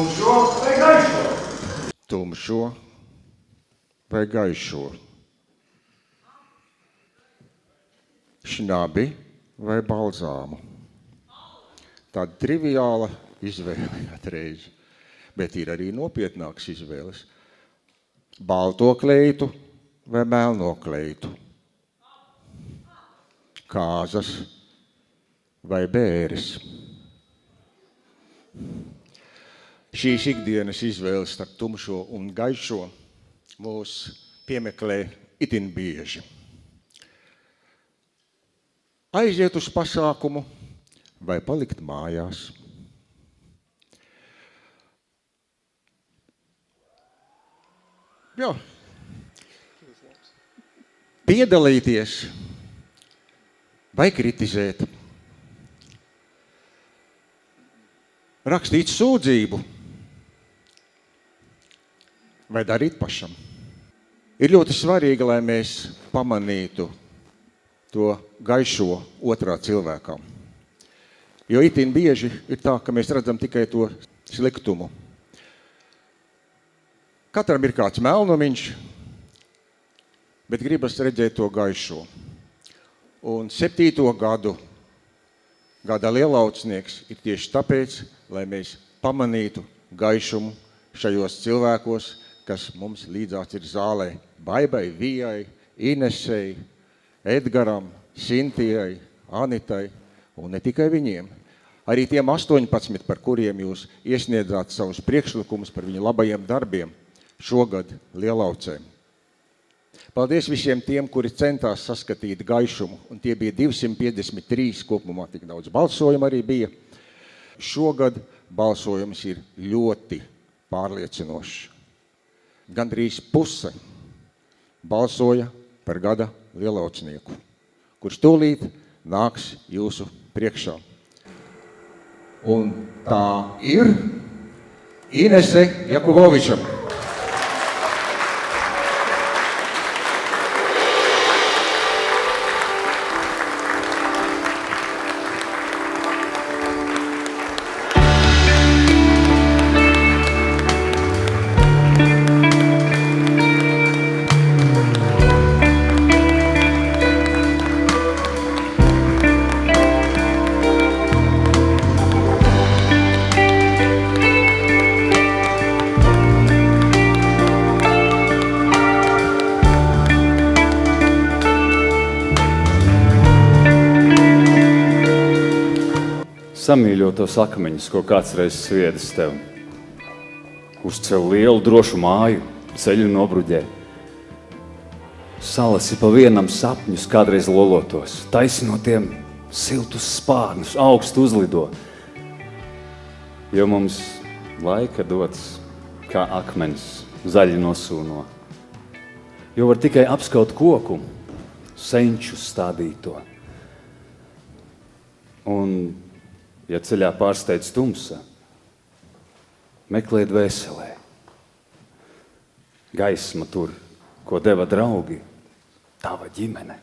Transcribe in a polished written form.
Tumšo vai gaišo? Tumšo vai gaišo? Šnabi vai balzāmu? Tāda triviāla izvēle atreiz, bet ir arī nopietnāks izvēles. Balto kleitu vai melno kleitu? Kāzas vai bēres? Šīs ikdienas izvēles starp tumšo un gaišo mūs piemeklē itin bieži. Aiziet uz pasākumu vai palikt mājās. Jā. Piedalīties vai kritizēt. Rakstīt sūdzību vai darīt pašam. Ir ļoti svarīgi, lai mēs pamanītu to gaišo otrā cilvēkā. Jo itin bieži ir tā, ka mēs redzam tikai to sliktumu. Katram ir kāds melnumiņš, bet gribas redzēt to gaišo. Un 7. gada lielaucnieks ir tieši tāpēc, lai mēs pamanītu gaišumu šajos cilvēkos, kas mums līdzās ir zālē. Baibai, Vijai, Inesei, Edgaram, Sintijai, Anitai un ne tikai viņiem. Arī tiem 18, par kuriem jūs iesniedzāt savus priekšlikumus par viņu labajiem darbiem šogad Lielaucē. Paldies visiem tiem, kuri centās saskatīt gaišumu, un tie bija 253, kopumā tik daudz balsojumu arī bija. Šogad balsojums ir ļoti pārliecinošs. Gandrīz puse balsoja par gada lielaucnieku, kurš tūlīt nāks jūsu priekšā. Un tā ir Inese Jakuboviča. Samīļo tos akmeņus, ko kāds reiz sviedis tev. Uzceļ lielu drošu māju, ceļu nobruģē. Salasi pa vienam sapņus kādreiz lolotos, taisi no tiem siltus spārnus, augstu uzlido. Jo mums laika dots kā akmens zaļi nosūno. Jo var tikai apskaut koku, senču stādīto. Un ja ceļā pārsteidz tumsa, meklē dvēselē. Gaisma tur, ko deva draugi, tava ģimene.